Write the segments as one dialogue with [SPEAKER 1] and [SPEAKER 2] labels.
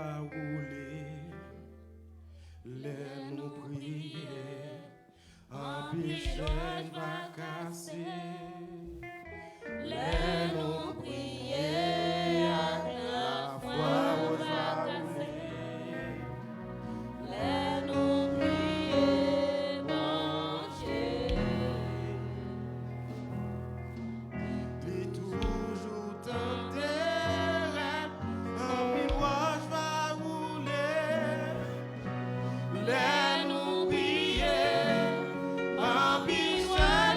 [SPEAKER 1] va rouler, les nous prier, un pigeon va casser, les nous prier, la foi va rouler, les nous prier, bon Dieu, il toujours tenté. Les nous prier, un pigeon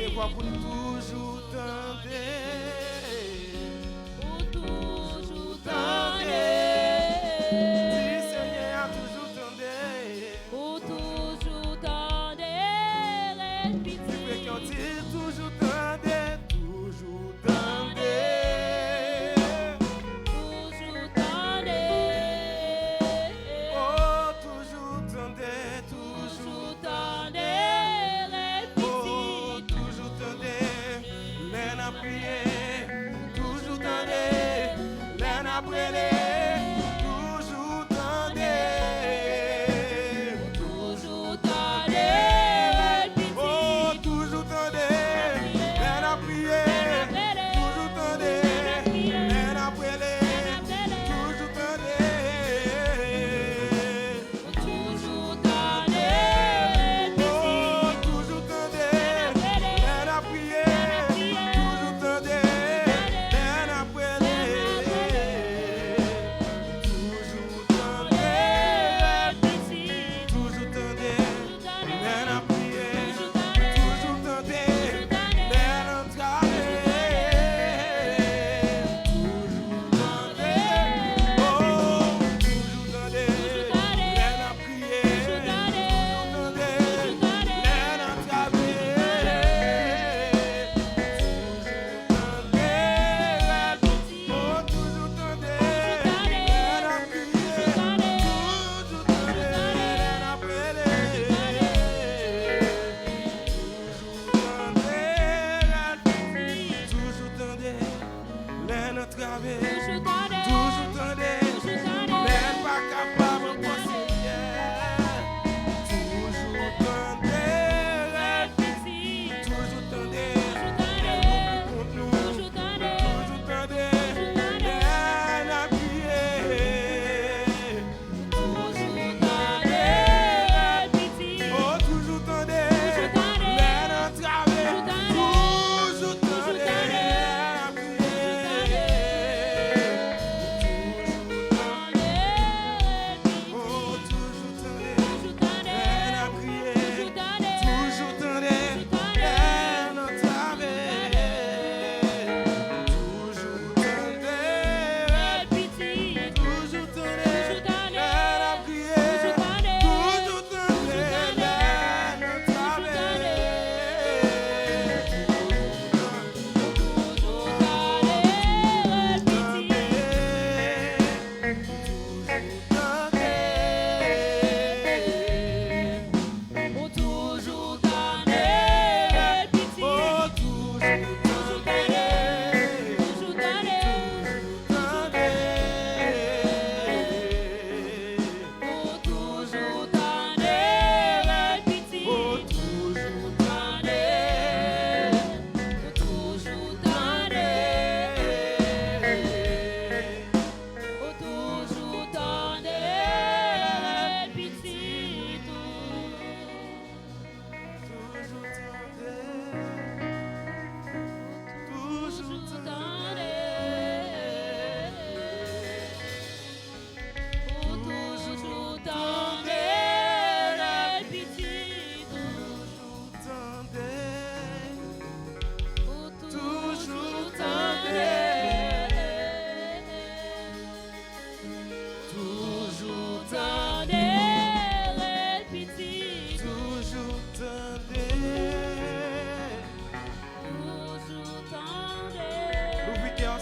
[SPEAKER 1] Levez voix pour nous toujours tendre.
[SPEAKER 2] Pour toujours tendre.
[SPEAKER 1] Si Seigneur a toujours tendre.
[SPEAKER 2] Pour toujours tendre.
[SPEAKER 1] Fait qu'on dit toujours tendre. Toujours tendre.
[SPEAKER 2] Toujours tendre.
[SPEAKER 1] Oh, toujours tendre.
[SPEAKER 2] Toujours tendre.
[SPEAKER 1] Oh, toujours tendre. L'aine a prié. Toujours tendre. L'aine a brûlé. Toujours tendre.
[SPEAKER 2] Toujours tendre.
[SPEAKER 1] Oh, toujours tendre. L'aine a prié. Toujours tendre. L'aine a brûlé. Toujours tendre.
[SPEAKER 2] Toujours tendre.
[SPEAKER 1] Oh, toujours tendre. L'aine a prié. Toujours tendre. L'aine a brûlé. Toujours tendre. Toujours tendre. L'aine a prié. Toujours tendre. L'aine a travé. Toujours tendre. Oh, toujours tendre. L'aine a prié. Toujours tendre. L'aine a travé. Oh, toujours tendre. L'aine a prié. Toujours tendre. L'aine a brûlé. Toujours tendre. L'aine a travé. Toujours tendre. L'aine pas capable de posséder. Toujours tendre. Toujours tendre. L'aine pour nous. Toujours tendre. L'aine a prié. Oh, toujours tendre. L'aine a travé. Toujours tendre. L'aine a prié. Oh, toujours tendre. L'aine a prié. Toujours tendre. L'aine a travé. Toujours tendre. Toujours tendre. L'aine a prié. Toujours tendre. L'aine a travé.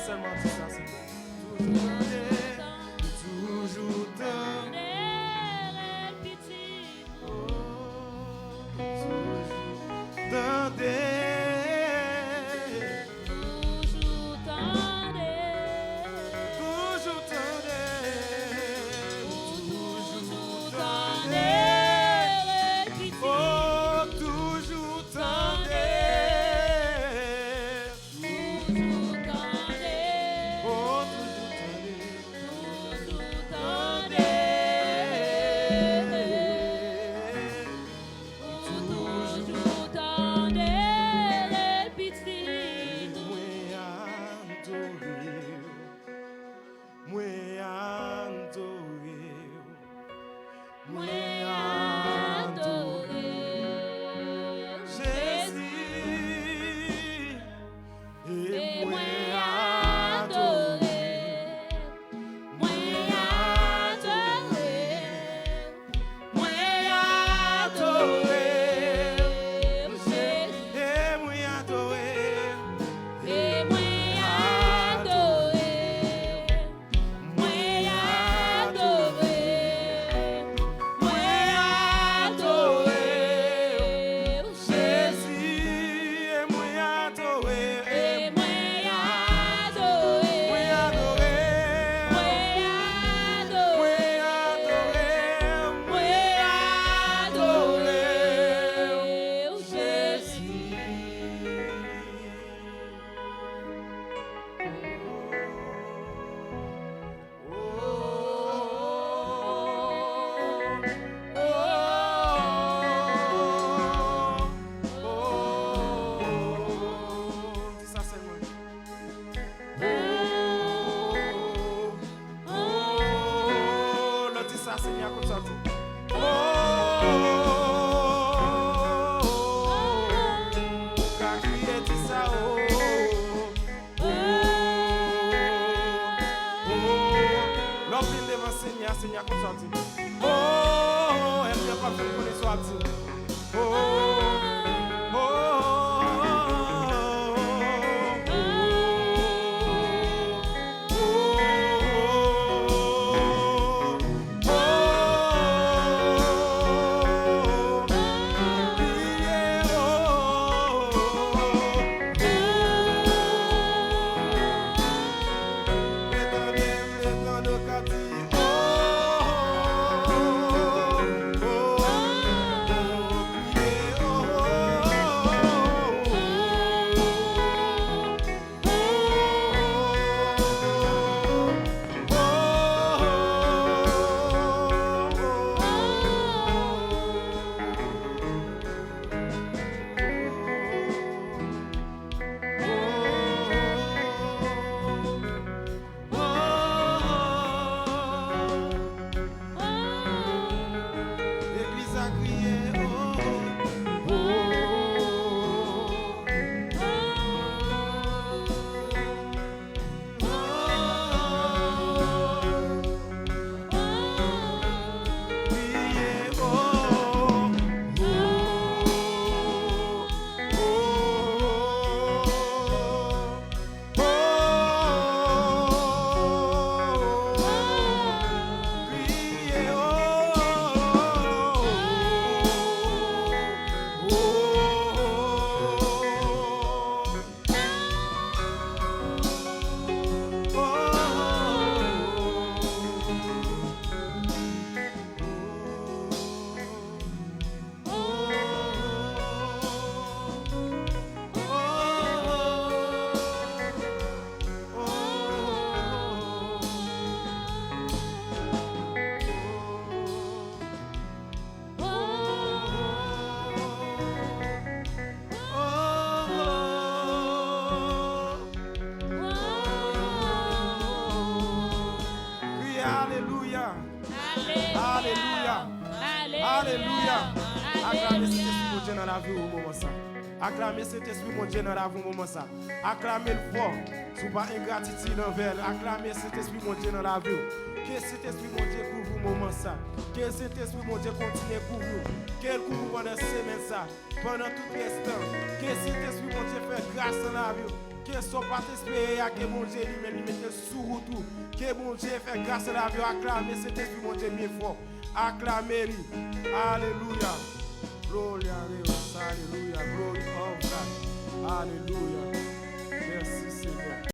[SPEAKER 1] Seulement dis ça, Seigneur. Toujours tendre. captive. Alléluia. Alléluia. Alléluia. Acclamez cet esprit mon Dieu dans la vie au moment ça. Acclamez cet esprit mon Dieu dans la vie au moment ça. Acclamez le fort. Sous pas ingratitude envers. Acclamez cet esprit mon Dieu dans la vie. Que cet esprit mon Dieu couvre vous au moment ça. Que cet esprit mon Dieu continue pour vous. Qu'elle couvre pendant cette semaine ça. Pendant tout l'instant. Que cet esprit mon Dieu fait grâce dans la vie. Que son participé à que mon Dieu lui mette sous tout. Que mon Dieu fait grâce dans la vie. Acclamez cet esprit mon Dieu bien fort. Acclamez-lui. Alléluia. Glory, alléluia. Glory of God. Alléluia. Merci Seigneur.